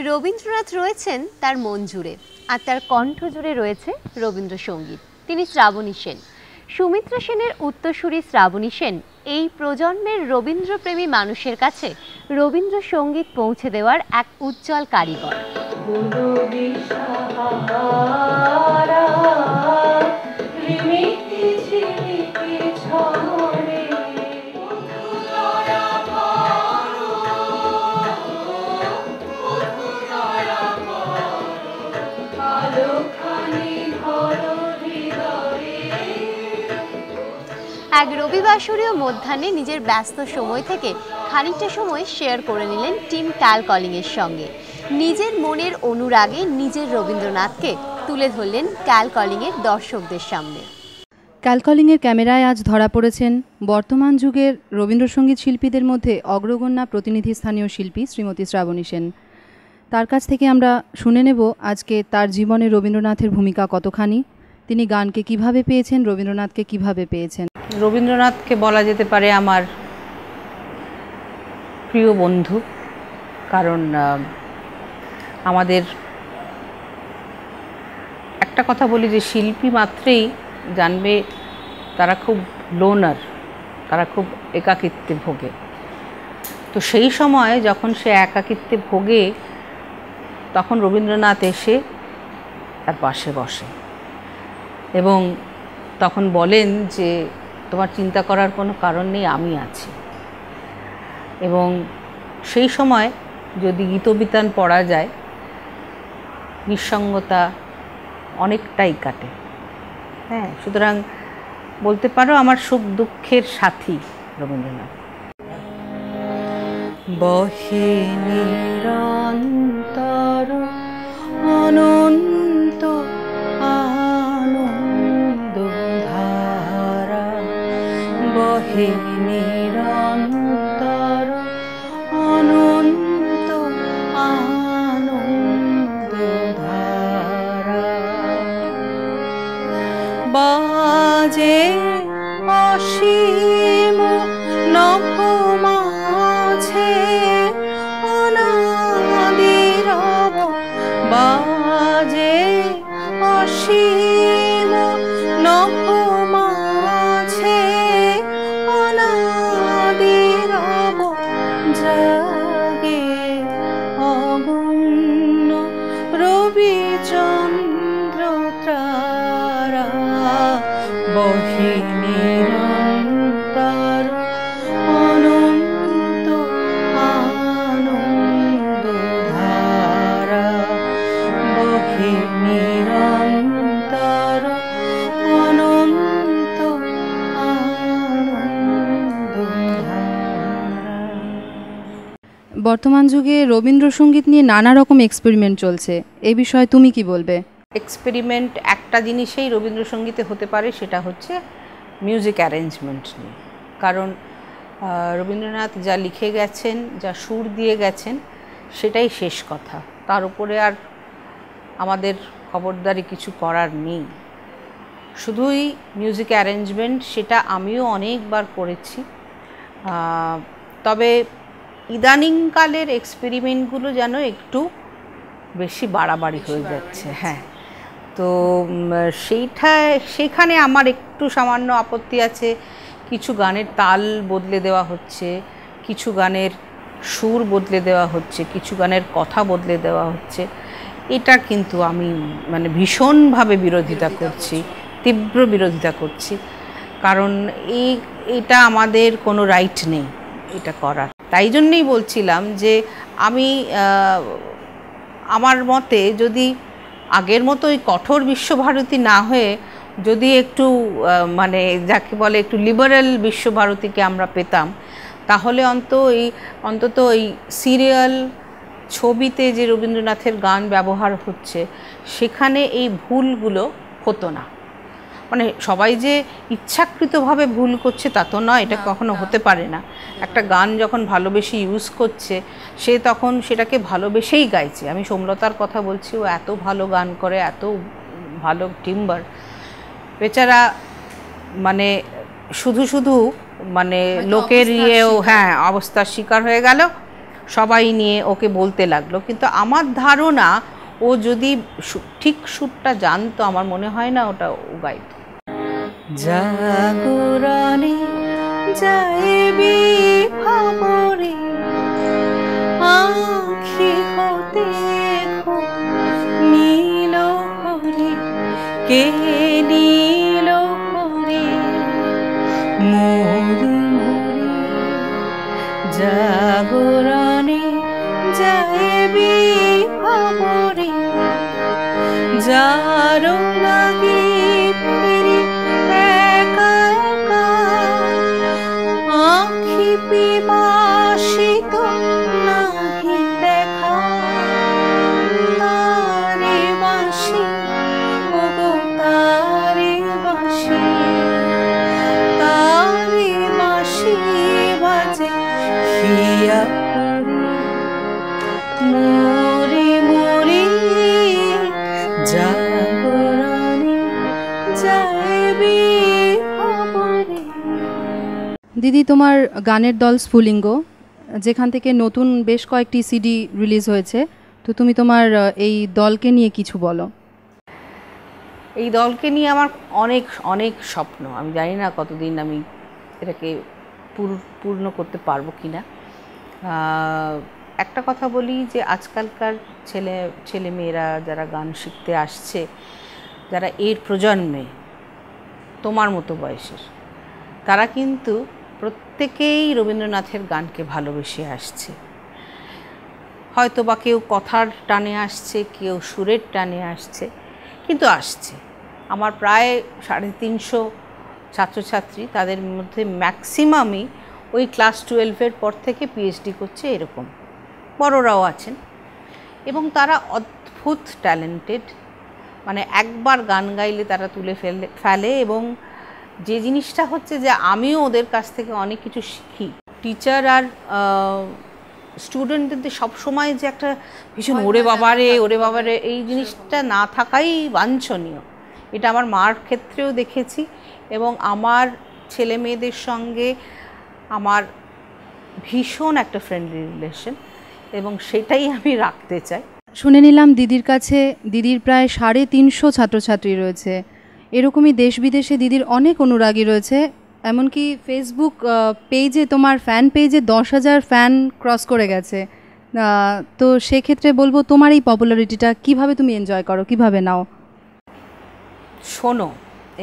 রবীন্দ্রনাথ রয়েছেন তার মন জুড়ে, আর তার কণ্ঠ জুড়ে রয়েছে রবীন্দ্রসঙ্গীত। তিনি শ্রাবণী সেন। সুমিত্রা সেনের উত্তরসূরি শ্রাবণী সেন এই প্রজন্মের রবীন্দ্রপ্রেমী মানুষের কাছে রবীন্দ্রসঙ্গীত পৌঁছে দেওয়ার এক উজ্জ্বল কারিগর। এক রবিবাসরীয় মধ্যাহ্নে নিজের ব্যস্ত সময় থেকে খানিকটা সময় শেয়ার করে নিলেন টিম ক্যাল কলিংয়ের সঙ্গে। নিজের মনের অনুরাগে নিজের রবীন্দ্রনাথকে তুলে ধরলেন ক্যাল কলিংয়ের দর্শকদের সামনে। ক্যাল কলিংয়ের ক্যামেরায় আজ ধরা পড়েছেন বর্তমান যুগের রবীন্দ্রসঙ্গীত শিল্পীদের মধ্যে অগ্রগণ্যা প্রতিনিধি স্থানীয় শিল্পী শ্রীমতী শ্রাবণী সেন। তার কাছ থেকে আমরা শুনে নেব আজকে তার জীবনে রবীন্দ্রনাথের ভূমিকা কতখানি, তিনি গানকে কিভাবে পেয়েছেন, রবীন্দ্রনাথকে কিভাবে পেয়েছেন। রবীন্দ্রনাথকে বলা যেতে পারে আমার প্রিয় বন্ধু, কারণ আমাদের একটা কথা বলি যে শিল্পী মাত্রেই জানবে তারা খুব লোনার, তারা খুব একাকিত্বে ভোগে। তো সেই সময় যখন সে একাকিত্বে ভোগে তখন রবীন্দ্রনাথ এসে তার পাশে বসে এবং তখন বলেন যে তোমার চিন্তা করার কোনো কারণ নেই, আমি আছি। এবং সেই সময় যদি গীতবিতান পড়া যায় নিঃসঙ্গতা অনেকটাই কাটে। হ্যাঁ, সুতরাং বলতে পারো আমার সুখ দুঃখের সাথী রবীন্দ্রনাথ। বহে নিরন্তর অনন্ত আনন্দ ধারা, বহে নিরন্তর অনন্ত আনন্দ ধারা, বাজে অসীম নভ মাঝে অনাদিরব, বাজে অসীম নভ মাঝে অনাদিরব, জাগে অগণ্য রবিচন্দ্র তারা, বহে নিরন্তর অনন্ত আনন্দ ধারা, বহে নিরন্তর অনন্ত আনন্দ ধারা। বর্তমান যুগে রবীন্দ্রসঙ্গীত নিয়ে নানা রকম এক্সপেরিমেন্ট চলছে, এই বিষয়ে তুমি কি বলবে? এক্সপেরিমেন্ট একটা জিনিসেই রবীন্দ্রসঙ্গীতে হতে পারে, সেটা হচ্ছে মিউজিক অ্যারেঞ্জমেন্ট নিয়ে। কারণ রবীন্দ্রনাথ যা লিখে গেছেন, যা সুর দিয়ে গেছেন, সেটাই শেষ কথা, তার উপরে আর আমাদের খবরদারি কিছু করার নেই। শুধুই মিউজিক অ্যারেঞ্জমেন্ট, সেটা আমিও অনেকবার করেছি। তবে ইদানিংকালের এক্সপেরিমেন্টগুলো যেন একটু বেশি বাড়াবাড়ি হয়ে যাচ্ছে। হ্যাঁ, তো সেখানে আমার একটু সামান্য আপত্তি আছে। কিছু গানের তাল বদলে দেওয়া হচ্ছে, কিছু গানের সুর বদলে দেওয়া হচ্ছে, কিছু গানের কথা বদলে দেওয়া হচ্ছে। এটা কিন্তু আমি ভীষণভাবে বিরোধিতা করছি, তীব্র বিরোধিতা করছি। কারণ এটা আমাদের কোনো রাইট নেই এটা করার। তাই জন্যই বলছিলাম যে আমি আমার মতে যদি আগের মতো ওই কঠোর বিশ্বভারতী না হয়ে যদি একটু যাকে বলে একটু লিবারেল বিশ্বভারতীকে আমরা পেতাম, তাহলে অন্তত এই সিরিয়াল ছবিতে যে রবীন্দ্রনাথের গান ব্যবহার হচ্ছে সেখানে এই ভুলগুলো হতো না। সবাই যে ইচ্ছাকৃতভাবে ভুল করছে তা তো নয়, এটা কখনো হতে পারে না। একটা গান যখন ভালোবেসে ইউজ করছে, সে তখন সেটাকে ভালোবেসেই গাইছে। আমি সোমলতার কথা বলছি, ও এত ভালো গান করে, এত ভালো টিম্বার, বেচারা শুধু লোকের অবস্থার শিকার হয়ে গেল। সবাই নিয়ে ওকে বলতে লাগলো, কিন্তু আমার ধারণা ও যদি ঠিক সুরটা জানতো, আমার মনে হয় না ওটা ও গাইতো। জাগরণে যাইবি খবরে আঁখি হতে নীল হরে, কে নীল হরে মোর মোরে, জাগরণে যাইবি খবরে যার লাগি ফিরি একা একা, আঁখি পিপাসিত নাহি দেখা, তারে বাঁশি ওগো তারে বাঁশি, তারে বাঁশি বাজে হিয়া মোরে মোরে, জাগরণে যাইবি খবরে। দিদি, তোমার গানের দল স্ফুলিঙ্গ, যেখান থেকে নতুন বেশ কয়েকটি সিডি রিলিজ হয়েছে, তো তুমি তোমার এই দলকে নিয়ে কিছু বলো। এই দলকে নিয়ে আমার অনেক অনেক স্বপ্ন, আমি জানি না কতদিন আমি এটাকে পূর্ণ করতে পারবো কি না। একটা কথা বলি যে আজকালকার ছেলে মেয়েরা যারা গান শিখতে আসছে, যারা এর প্রজন্মে তোমার মতো বয়সের, তারা কিন্তু প্রত্যেকেই রবীন্দ্রনাথের গানকে ভালোবেসে আসছে। হয়তো বা কেউ কথার টানে আসছে, কেউ সুরের টানে আসছে, কিন্তু আসছে। আমার প্রায় 350 ছাত্রছাত্রী, তাদের মধ্যে ম্যাক্সিমামই ওই ক্লাস 12-এর পর থেকে পিএইচডি করছে, এরকম বড়রাও আছেন। এবং তারা অদ্ভুত ট্যালেন্টেড, মানে একবার গান গাইলে তারা তুলে ফেলে। এবং যে জিনিসটা হচ্ছে যে আমিও ওদের কাছ থেকে অনেক কিছু শিখি। টিচার আর স্টুডেন্টদের সবসময় যে একটা ভীষণ ওরে বাবারে এই জিনিসটা না থাকাই বাঞ্ছনীয়। এটা আমার মার ক্ষেত্রেও দেখেছি, এবং আমার ছেলে মেয়েদের সঙ্গে আমার ভীষণ একটা ফ্রেন্ডলি রিলেশন, এবং সেটাই আমি রাখতে চাই। শুনে নিলাম দিদির কাছে দিদির প্রায় 350 ছাত্রছাত্রী রয়েছে। এরকমই দেশ বিদেশে দিদির অনেক অনুরাগী রয়েছে, এমনকি ফেসবুক পেজে, তোমার ফ্যান পেজে 10,000 ফ্যান ক্রস করে গেছে। তো সেক্ষেত্রে বলবো, তোমার এই পপুলারিটিটা কিভাবে তুমি এনজয় করো, কিভাবে নাও? শোনো,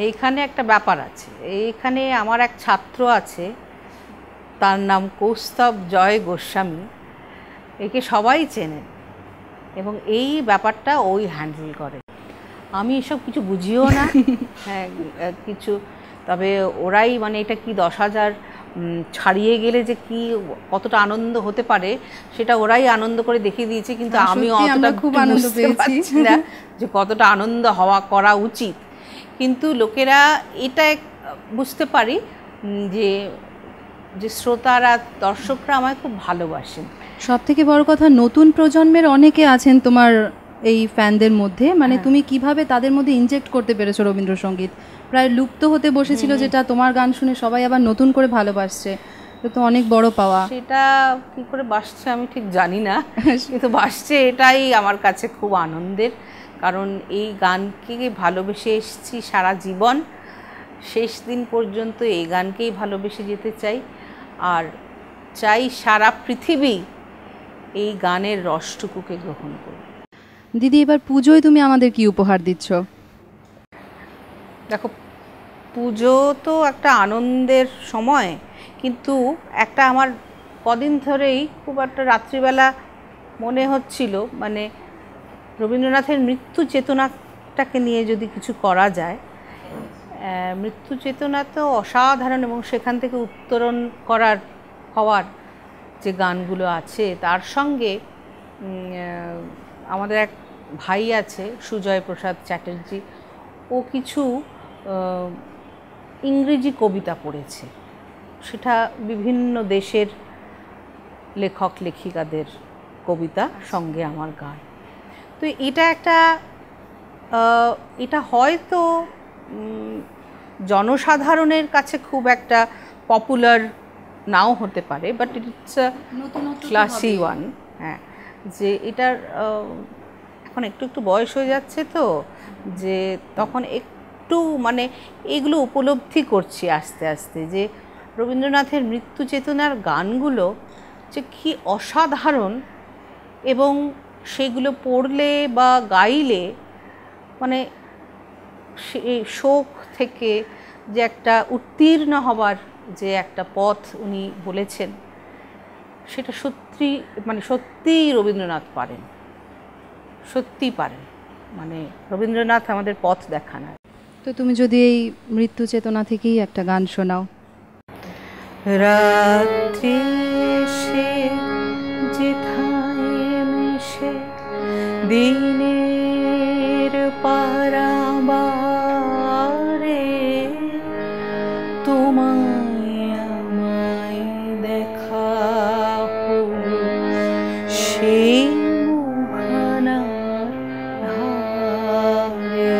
এইখানে একটা ব্যাপার আছে। এইখানে আমার এক ছাত্র আছে, তার নাম কৌস্তব জয় গোস্বামী। একে সবাই চেনেন, এবং এই ব্যাপারটা ওই হ্যান্ডেল করে। আমি এসব কিছু বুঝিও না, হ্যাঁ কিছু, তবে ওরাই, মানে এটা কি 10,000 ছাড়িয়ে গেলে যে কি কতটা আনন্দ হতে পারে, সেটা ওরাই আনন্দ করে দেখিয়ে দিয়েছে। কিন্তু আমি অতটা খুব আনন্দ পেয়েছি না যে কতটা আনন্দ করা উচিত। কিন্তু লোকেরা এটা বুঝতে পারি যে শ্রোতারা, দর্শকরা আমায় খুব ভালোবাসেন। সব থেকে বড় কথা, নতুন প্রজন্মের অনেকে আছেন তোমার এই ফ্যানদের মধ্যে, মানে তুমি কিভাবে তাদের মধ্যে ইনজেক্ট করতে পেরেছো রবীন্দ্রসঙ্গীত? প্রায় লুপ্ত হতে বসেছিল, যেটা তোমার গান শুনে সবাই আবার নতুন করে ভালোবাসছে, তো অনেক বড় পাওয়া। সেটা কি করে বাসছে আমি ঠিক জানি না, কিন্তু বাসছে, এটাই আমার কাছে খুব আনন্দের। কারণ এই গানকে ভালোবেসে এসেছি সারা জীবন, শেষ দিন পর্যন্ত এই গানকেই ভালোবেসে যেতে চাই। আর চাই সারা পৃথিবী এই গানের রসটুকুকে গ্রহণ করুক। দিদি, এবার পুজোয় তুমি আমাদের কি উপহার দিচ্ছ? দেখো, পুজো তো একটা আনন্দের সময়, কিন্তু একটা আমার কদিন ধরেই খুব একটা রাত্রিবেলা মনে হচ্ছিল, মানে রবীন্দ্রনাথের মৃত্যু চেতনাটাকে নিয়ে যদি কিছু করা যায়। মৃত্যু চেতনা তো অসাধারণ, এবং সেখান থেকে উত্তরণ হওয়ার যে গানগুলো আছে, তার সঙ্গে আমাদের এক ভাই আছে সুজয় প্রসাদ চ্যাটার্জি, ও কিছু ইংরেজি কবিতা পড়েছে, সেটা বিভিন্ন দেশের লেখক লেখিকাদের কবিতা সঙ্গে আমার গান। তো এটা হয়তো জনসাধারণের কাছে খুব একটা পপুলার নাও হতে পারে, but it's a classy one. হ্যাঁ, যে এটার এখন একটু একটু বয়স হয়ে যাচ্ছে তো, যে তখন একটু মানে এগুলো উপলব্ধি করছি আস্তে আস্তে, যে রবীন্দ্রনাথের মৃত্যু চেতনার গানগুলো যে কী অসাধারণ, এবং সেগুলো পড়লে বা গাইলে মানে শোক থেকে যে একটা উত্তীর্ণ হবার যে একটা পথ উনি বলেছেন, সেটা সত্যি মানে সত্যিই রবীন্দ্রনাথ পারেন, সত্যি পারেন, মানে রবীন্দ্রনাথ আমাদের পথ দেখান। তো তুমি যদি এই মৃত্যু চেতনা থেকেই একটা গান শোনাও। রাত্রি এসে যেথায় মিশে দিনের পারাবারে, তোমায় আমায় দেখা হলো সেই মোহনার ধারে।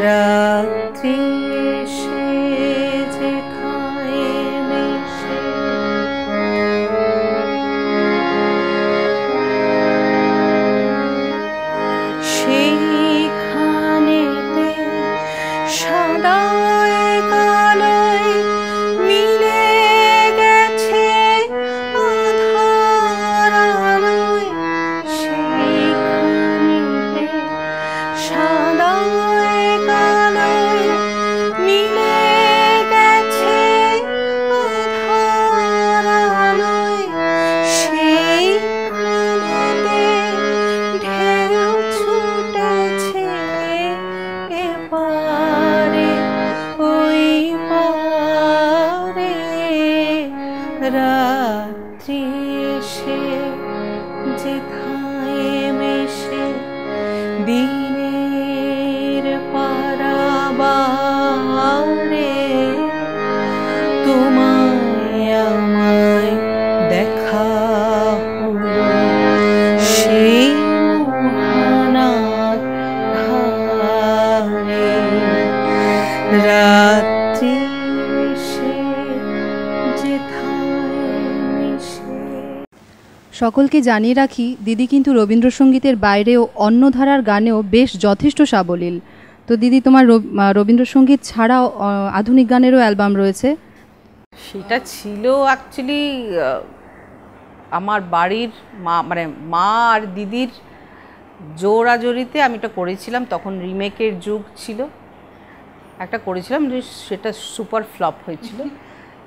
রাত্রি এসে যেথায় মিশে সেইখানেতে সাদায় কালোয় মিলে গেছে আধার আলোয়, সেইখানেতে সাদায় কালোয় মিলে গেছে আধার আলোয়, সেইখানেতে ঢেউ ছুটেছে এপারে ওই পারে। রাত্রি এসে যেথায় মিশে দিনের পারাবারে, তোমায় আমায় দেখা হলো সেই মোহনার ধারে। রাত্রি এসে যেথায় মিশে। সকলকে জানিয়ে রাখি, দিদি কিন্তু রবীন্দ্রসঙ্গীতের বাইরেও অন্য ধারার গানেও বেশ যথেষ্ট সাবলীল। তো দিদি, তোমার রবীন্দ্রসঙ্গীত ছাড়াও আধুনিক গানেরও অ্যালবাম রয়েছে। সেটা ছিল অ্যাকচুয়ালি আমার বাড়ির মানে মা আর দিদির জোরাজোরিতে আমি এটা করেছিলাম, তখন রিমেকের যুগ ছিল, একটা করেছিলাম, সেটা সুপার ফ্লপ হয়েছিল।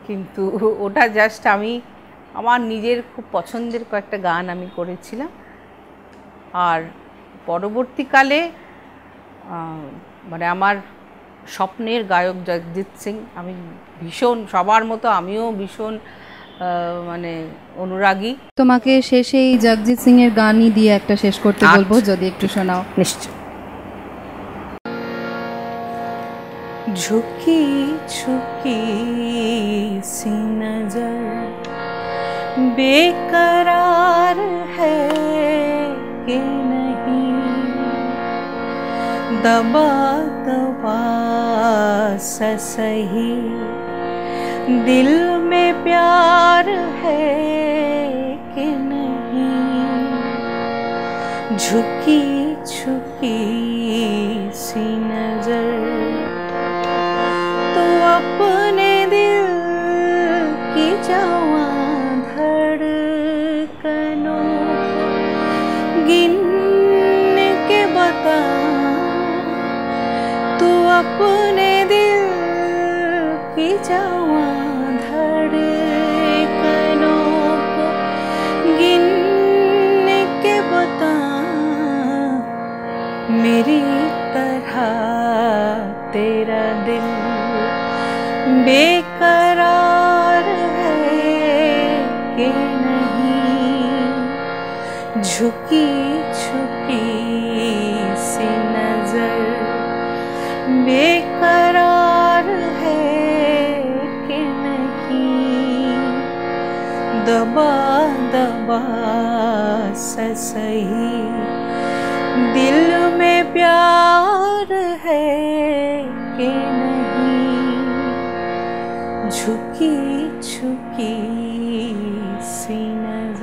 কিন্তু ওটা জাস্ট আমি আমার নিজের খুব পছন্দের কয়েকটা গান আমি করেছিলাম। আর পরবর্তীকালে মানে আমার স্বপ্নের গায়ক জগজিৎ সিং, আমি ভীষণ, সবার মতো আমিও ভীষণ মানে অনুরাগী। তোমাকে শেষে এই জগজিৎ সিং এর গানই দিয়ে একটা শেষ করতে বলবো, যদি একটু শোনাও। নিশ্চয়। झुकी झुकी सी नजर बेकरार है कि नहीं, दबा दबा सा सही दिल में प्यार है कि नहीं, झुकी झुकी सी नजर तो अपने दिल की जवां धड़कनों गिन के बता, तो अपने दिल की जवां धड़कनों को गिन के बता, मेरी तरह तेरा दिल बेकरार है कि नहीं, झुकी झुकी सी नजर बेकरार है कि नहीं, दबा दबा सा सही दिल में प्यार है कि नहीं, झुकी झुकी सी नजर